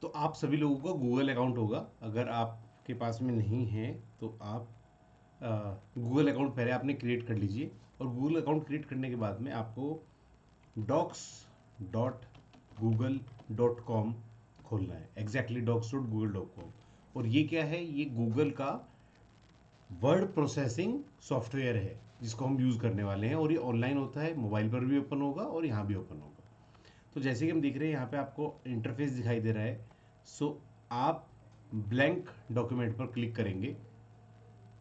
तो आप सभी लोगों का गूगल अकाउंट होगा। अगर आपके पास में नहीं है तो आप गूगल अकाउंट पहले आपने क्रिएट कर लीजिए, और गूगल अकाउंट क्रिएट करने के बाद में आपको docs.google.com खोलना है। Exactly docs.google.com। और ये क्या है, ये गूगल का वर्ड प्रोसेसिंग सॉफ्टवेयर है जिसको हम यूज़ करने वाले हैं, और ये ऑनलाइन होता है, मोबाइल पर भी ओपन होगा और यहाँ भी ओपन होगा। तो जैसे कि हम देख रहे हैं यहाँ पे आपको इंटरफेस दिखाई दे रहा है। सो आप ब्लैंक डॉक्यूमेंट पर क्लिक करेंगे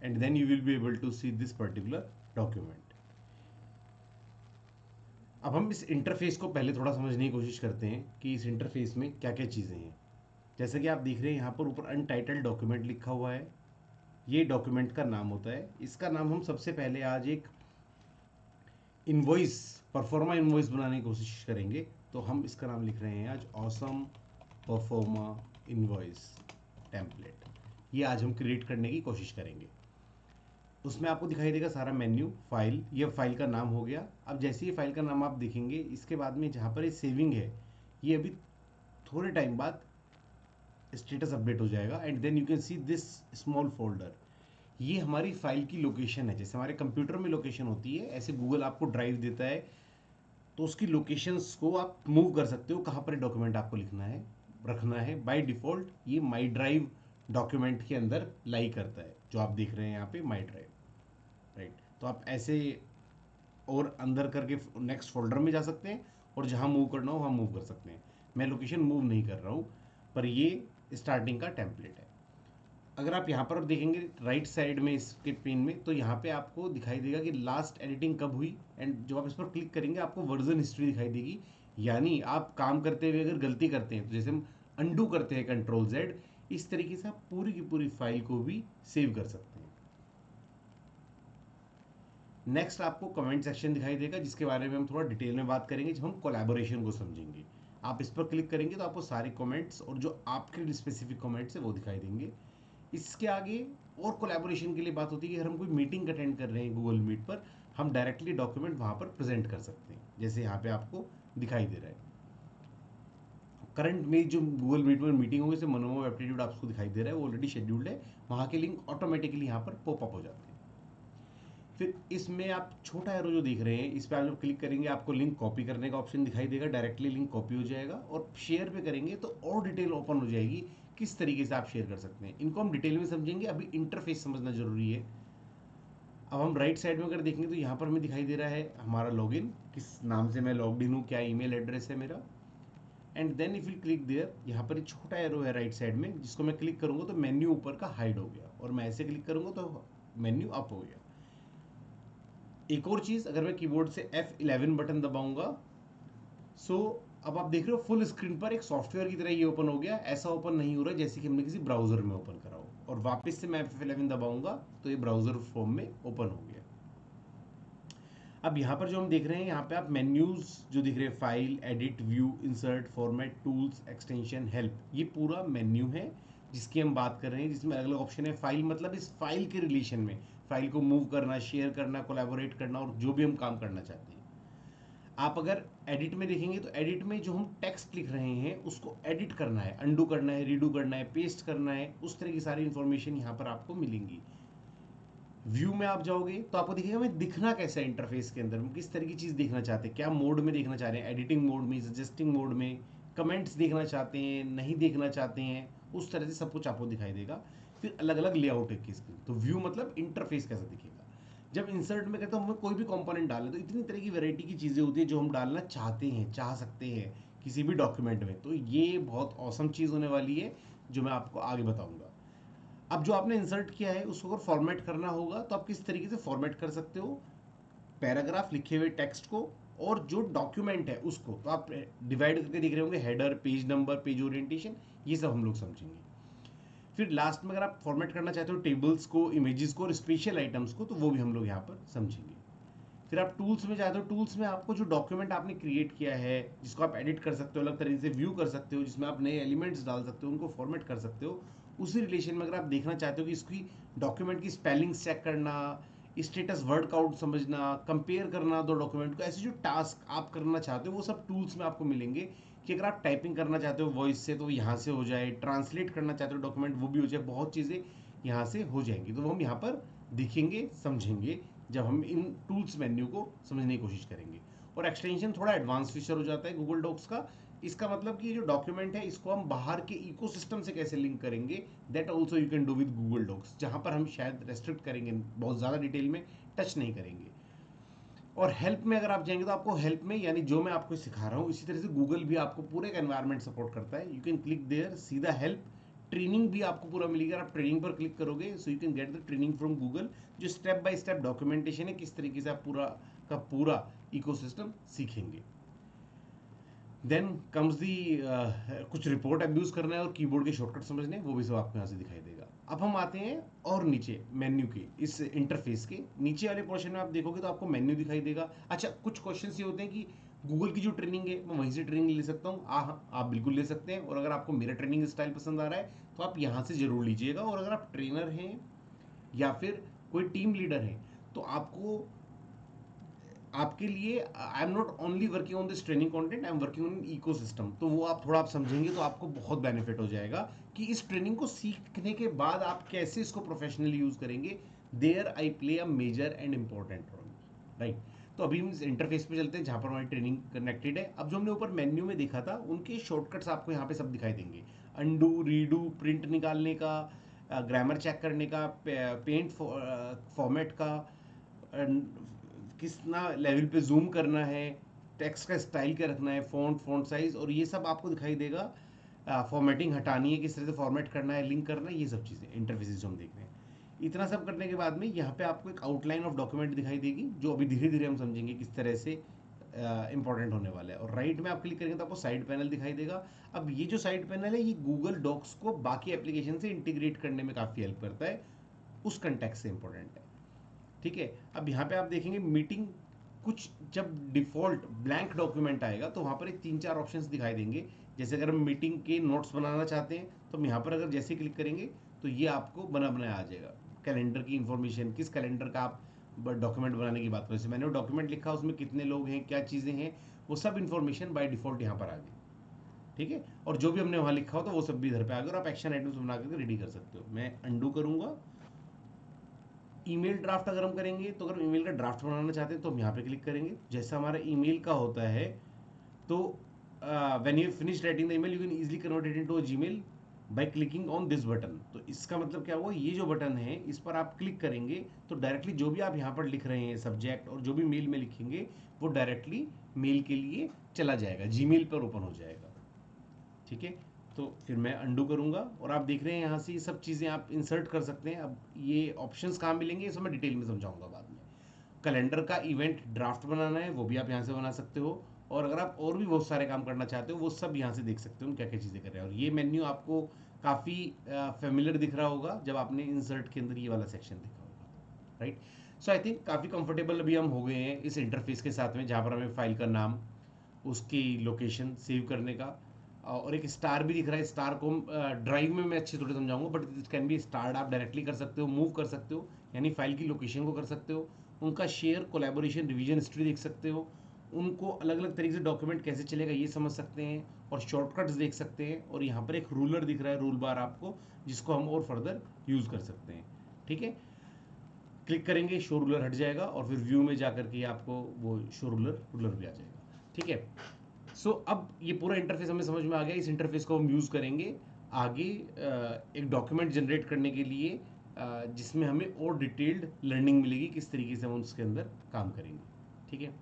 and then you will be able to see this particular document. अब हम इस इंटरफेस को पहले थोड़ा समझने की कोशिश करते हैं कि इस इंटरफेस में क्या क्या चीज़ें हैं। जैसा कि आप देख रहे हैं यहाँ पर ऊपर अनटाइटल्ड डॉक्यूमेंट लिखा हुआ है। ये डॉक्यूमेंट का नाम होता है। इसका नाम हम सबसे पहले आज एक इनवॉइस, परफॉर्मा इनवॉइस बनाने की कोशिश करेंगे। तो हम इसका नाम लिख रहे हैं आज ऑसम परफॉर्मा इनवॉइस टेम्पलेट। ये आज हम क्रिएट करने की कोशिश करेंगे। उसमें आपको दिखाई देगा सारा मेन्यू, फाइल, ये फाइल का नाम हो गया। अब जैसे ही फाइल का नाम आप देखेंगे, इसके बाद में जहाँ पर ये सेविंग है, ये अभी थोड़े टाइम बाद स्टेटस अपडेट हो जाएगा and then you can see this small folder. ये हमारी फाइल की लोकेशन है। जैसे हमारे कंप्यूटर में लोकेशन होती है, ऐसे गूगल आपको ड्राइव देता है, तो उसकी लोकेशंस को आप मूव कर सकते हो कहाँ पर डॉक्यूमेंट आपको लिखना है, रखना है। बाय डिफ़ॉल्ट ये माई ड्राइव डॉक्यूमेंट के अंदर लाई करता है, जो आप देख रहे हैं यहाँ पे माई ड्राइव, राइट। तो आप ऐसे और अंदर करके नेक्स्ट फोल्डर में जा सकते हैं, और जहाँ मूव करना हो वहाँ मूव कर सकते हैं। मैं लोकेशन मूव नहीं कर रहा हूँ, पर ये स्टार्टिंग का टेम्पलेट है। अगर आप यहाँ पर देखेंगे राइट साइड में इसके पिन में, तो यहाँ पे आपको दिखाई देगा कि लास्ट एडिटिंग कब हुई, एंड जब आप इस पर क्लिक करेंगे आपको वर्जन हिस्ट्री दिखाई देगी। यानी आप काम करते हुए अगर गलती करते हैं, तो जैसे हम अंडू करते हैं कंट्रोल जेड, इस तरीके से आप पूरी की पूरी फाइल को भी सेव कर सकते हैं। नेक्स्ट आपको कमेंट सेक्शन दिखाई देगा, जिसके बारे में हम थोड़ा डिटेल में बात करेंगे जब हम कोलैबोरेशन को समझेंगे। आप इस पर क्लिक करेंगे तो आपको सारे कमेंट्स और जो आपके स्पेसिफिक कमेंट्स है वो दिखाई देंगे। इसके आगे और कोलैबोरेशन के लिए बात होती है कि अगर हम कोई मीटिंग अटेंड कर रहे हैं गूगल मीट पर, हम डायरेक्टली डॉक्यूमेंट वहाँ पर प्रेजेंट कर सकते हैं, जैसे यहाँ पे आपको दिखाई दे रहा है। करंट में जो गूगल मीट में मीटिंग होगी, जैसे मनोमो एप्टीट्यूड आपको दिखाई दे रहा है, वो ऑलरेडी शेड्यूल्ड है। वहाँ के लिंक ऑटोमेटिकली यहाँ पर पॉपअप हो जाते हैं। फिर इसमें आप छोटा एरो जो देख रहे हैं, इस पर आप जब क्लिक करेंगे आपको लिंक कॉपी करने का ऑप्शन दिखाई देगा। डायरेक्टली लिंक कॉपी हो जाएगा, और शेयर पे करेंगे तो और डिटेल ओपन हो जाएगी किस तरीके से आप शेयर कर सकते हैं। इनको हम डिटेल में समझेंगे, अभी इंटरफेस समझना जरूरी है। अब हम राइट साइड में अगर देखेंगे तो यहाँ पर हमें दिखाई दे रहा है हमारा लॉगिन, किस नाम से मैं लॉग्ड इन हूँ, क्या ईमेल एड्रेस है मेरा। And then if you click there, यहाँ पर एक छोटा एरो है राइट साइड में, जिसको मैं क्लिक करूँगा तो मेन्यू ऊपर का हाइड हो गया, और मैं ऐसे क्लिक करूँगा तो मेन्यू अप हो गया। एक और चीज़, अगर मैं कीबोर्ड से F11 बटन दबाऊंगा, सो अब आप देख रहे हो फुल स्क्रीन पर एक सॉफ्टवेयर की तरह ये ओपन हो गया। ऐसा ओपन नहीं हो रहा जैसे कि हमने किसी ब्राउजर में ओपन करा हो। और वापस से मैं F11 दबाऊंगा तो ये ब्राउजर फॉर्म में ओपन हो गया। अब यहाँ पर जो हम देख रहे हैं, यहाँ पे आप मेन्यूज जो दिख रहे हैं, file, edit, view, insert, format, tools, extension, help, ये पूरा मेन्यू है जिसकी हम बात कर रहे हैं, जिसमें अलग अलग ऑप्शन है। फाइल मतलब इस फाइल के रिलेशन में फाइल को मूव करना, शेयर करना, कोलैबोरेट करना, और जो भी हम काम करना चाहते हैं। आप अगर एडिट में देखेंगे तो एडिट में जो हम टेक्स्ट लिख रहे हैं उसको एडिट करना है, अंडू करना है, रीडू करना है, पेस्ट करना है, उस तरह की सारी इंफॉर्मेशन यहाँ पर आपको मिलेंगी। व्यू में आप जाओगे तो आपको दिखेगा मैं दिखना कैसा है इंटरफेस के अंदर, हम किस तरह की चीज़ देखना चाहते हैं, क्या मोड में देखना चाह रहे हैं, एडिटिंग मोड में, सजेस्टिंग मोड में, कमेंट्स देखना चाहते हैं, नहीं देखना चाहते हैं, उस तरह से सब कुछ आपको दिखाई देगा। फिर अलग अलग लेआउट है किसकी। तो व्यू मतलब इंटरफेस कैसा दिखेगा। जब इंसर्ट में कहते हैं हमें कोई भी कंपोनेंट डालें, तो इतनी तरह की वैरायटी की चीज़ें होती है जो हम डालना चाहते हैं, चाह सकते हैं किसी भी डॉक्यूमेंट में। तो ये बहुत औसम चीज़ होने वाली है जो मैं आपको आगे बताऊंगा। अब जो आपने इंसर्ट किया है उसको अगर फॉर्मेट करना होगा तो आप किस तरीके से फॉर्मेट कर सकते हो पैराग्राफ लिखे हुए टेक्स्ट को, और जो डॉक्यूमेंट है उसको। तो आप डिवाइड करके देख रहे होंगे, header, page number, page orientation, ये सब हम लोग समझेंगे। फिर लास्ट में अगर आप फॉर्मेट करना चाहते हो टेबल्स को, इमेजेस को और स्पेशल आइटम्स को, तो वो भी हम लोग यहाँ पर समझेंगे। फिर आप टूल्स में जाते हो, टूल्स में आपको जो डॉक्यूमेंट आपने क्रिएट किया है जिसको आप एडिट कर सकते हो, अलग तरीके से व्यू कर सकते हो, जिसमें आप नए एलिमेंट्स डाल सकते हो, उनको फॉर्मेट कर सकते हो। उसी रिलेशन में अगर आप देखना चाहते हो कि इसकी डॉक्यूमेंट की स्पेलिंग्स चेक करना, स्टेटस वर्ड काउंट समझना, कंपेयर करना दो डॉक्यूमेंट को, ऐसे जो टास्क आप करना चाहते हो वो सब टूल्स में आपको मिलेंगे कि अगर आप टाइपिंग करना चाहते हो वॉइस से तो यहाँ से हो जाए, ट्रांसलेट करना चाहते हो डॉक्यूमेंट वो भी हो जाए, बहुत चीज़ें यहाँ से हो जाएंगी। तो वो हम यहाँ पर देखेंगे समझेंगे जब हम इन टूल्स मेन्यू को समझने की कोशिश करेंगे। और एक्सटेंशन थोड़ा एडवांस फीचर हो जाता है गूगल डॉक्स का। इसका मतलब कि ये जो डॉक्यूमेंट है इसको हम बाहर के इकोसिस्टम से कैसे लिंक करेंगे, that also you can do with Google Docs, जहाँ पर हम शायद रेस्ट्रिक्ट करेंगे, बहुत ज़्यादा डिटेल में टच नहीं करेंगे। और हेल्प में अगर आप जाएंगे तो आपको हेल्प में, यानी जो मैं आपको सिखा रहा हूँ इसी तरह से गूगल भी आपको पूरे का एनवायरनमेंट सपोर्ट करता है। यू कैन क्लिक देयर, सीधा हेल्प, ट्रेनिंग भी आपको पूरा मिलेगी। अगर आप ट्रेनिंग पर क्लिक करोगे so you can get the training from Google, जो स्टेप बाय स्टेप डॉक्यूमेंटेशन है, किस तरीके से आप पूरा का पूरा इकोसिस्टम सीखेंगे। देन कम्स दी कुछ रिपोर्ट अब्यूज करना है और कीबोर्ड के शॉर्टकट समझने, वो भी सब आपको यहाँ से दिखाई देगा। अब हम आते हैं और नीचे मेन्यू के इस इंटरफेस के नीचे वाले पोर्शन में आप देखोगे तो आपको मेन्यू दिखाई देगा। अच्छा, कुछ क्वेश्चंस ये होते हैं कि गूगल की जो ट्रेनिंग है मैं वहीं से ट्रेनिंग ले सकता हूँ। आप बिल्कुल ले सकते हैं, और अगर आपको मेरा ट्रेनिंग स्टाइल पसंद आ रहा है तो आप यहाँ से जरूर लीजिएगा। और अगर आप ट्रेनर हैं या फिर कोई टीम लीडर है तो आपको, आपके लिए I am not only working on this training content, I am working on ecosystem, तो वो आप थोड़ा आप समझेंगे तो आपको बहुत बेनिफिट हो जाएगा कि इस ट्रेनिंग को सीखने के बाद आप कैसे इसको प्रोफेशनली यूज करेंगे। There I play a major and important role, right. तो अभी हम इस इंटरफेस पे चलते हैं जहाँ पर हमारी ट्रेनिंग कनेक्टेड है। अब जो हमने ऊपर मेन्यू में देखा था उनके शॉर्टकट्स आपको यहाँ पे सब दिखाई देंगे। अंडू, रीडू, प्रिंट निकालने का, ग्रामर चेक करने का, पेंट फॉर्मेट का, कितना लेवल पे जूम करना है, टेक्स्ट का स्टाइल क्या रखना है, फॉन्ट साइज, और ये सब आपको दिखाई देगा। फॉर्मेटिंग हटानी है, किस तरह से फॉर्मेट करना है, लिंक करना है, ये सब चीज़ें इंटरफेसेस जो हम देख रहे हैं। इतना सब करने के बाद में यहाँ पे आपको एक आउटलाइन ऑफ डॉक्यूमेंट दिखाई देगी, जो अभी धीरे धीरे हम समझेंगे किस तरह से इंपॉर्टेंट होने वाला है। और राइट में आप क्लिक करेंगे तो आपको साइड पैनल दिखाई देगा। अब ये जो साइड पैनल है ये गूगल डॉक्स को बाकी एप्लीकेशन से इंटीग्रेट करने में काफ़ी हेल्प करता है, उस कंटेक्स्ट से इंपॉर्टेंट है। ठीक है, अब यहाँ पे आप देखेंगे मीटिंग, कुछ जब डिफॉल्ट ब्लैंक डॉक्यूमेंट आएगा तो वहाँ पर एक 3-4 ऑप्शंस दिखाई देंगे। जैसे अगर हम मीटिंग के नोट्स बनाना चाहते हैं तो हम यहाँ पर अगर जैसे क्लिक करेंगे तो ये आपको बना बनाया आ जाएगा। कैलेंडर की इन्फॉर्मेशन, किस कैलेंडर का आप डॉक्यूमेंट बनाने की बात करें, मैंने वो डॉक्यूमेंट लिखा, उसमें कितने लोग हैं, क्या चीज़ें हैं, वो सब इन्फॉर्मेशन बाय डिफॉल्ट यहाँ पर आ गई। ठीक है, और जो भी हमने वहाँ लिखा हो तो वो सब भी इधर पे आ गया और आप एक्शन आइटम्स बना करके रेडी कर सकते हो। मैं अंडू करूँगा। ईमेल ड्राफ्ट अगर हम करेंगे तो अगर ईमेल का ड्राफ्ट बनाना चाहते हैं तो हम यहाँ पे क्लिक करेंगे। जैसा हमारा ईमेल का होता है तो when you finish writing the email you can easily convert it into a Gmail by clicking on this button. तो इसका मतलब क्या हुआ, ये जो बटन है इस पर आप क्लिक करेंगे तो डायरेक्टली जो भी आप यहाँ पर लिख रहे हैं सब्जेक्ट और जो भी मेल में लिखेंगे वो डायरेक्टली मेल के लिए चला जाएगा, जीमेल पर ओपन हो जाएगा। ठीक है, तो फिर मैं अंडू करूंगा और आप देख रहे हैं यहाँ से ये सब चीज़ें आप इंसर्ट कर सकते हैं। अब ये ऑप्शंस कहाँ मिलेंगे ये सब मैं डिटेल में समझाऊंगा बाद में। कैलेंडर का इवेंट ड्राफ्ट बनाना है वो भी आप यहाँ से बना सकते हो, और अगर आप और भी बहुत सारे काम करना चाहते हो वो सब यहाँ से देख सकते हो क्या क्या चीज़ें कर रहे हैं। और ये मेन्यू आपको काफ़ी फेमिलियर दिख रहा होगा जब आपने इंसर्ट के अंदर ये वाला सेक्शन देखा होगा, राइट। सो आई थिंक काफ़ी कंफर्टेबल अभी हम हो गए हैं इस इंटरफेस के साथ में, जहाँ पर हमें फाइल का नाम, उसकी लोकेशन सेव करने का, और एक स्टार भी दिख रहा है। स्टार को ड्राइव में मैं अच्छे थोड़े समझाऊंगा, बट इट कैन बी स्टार्ड, आप डायरेक्टली कर सकते हो, मूव कर सकते हो, यानी फाइल की लोकेशन को कर सकते हो, उनका शेयर, कोलैबोरेशन, रिवीजन हिस्ट्री देख सकते हो, उनको अलग अलग तरीके से डॉक्यूमेंट कैसे चलेगा ये समझ सकते हैं, और शॉर्टकट्स देख सकते हैं। और यहाँ पर एक रूलर दिख रहा है, रूल बार आपको, जिसको हम और फर्दर यूज़ कर सकते हैं। ठीक है, क्लिक करेंगे शो रूलर हट जाएगा और फिर व्यू में जाकर के आपको वो शो रूलर भी आ जाएगा। ठीक है, अब ये पूरा इंटरफेस हमें समझ में आ गया। इस इंटरफेस को हम यूज़ करेंगे आगे एक डॉक्यूमेंट जनरेट करने के लिए, जिसमें हमें और डिटेल्ड लर्निंग मिलेगी किस तरीके से हम उसके अंदर काम करेंगे। ठीक है।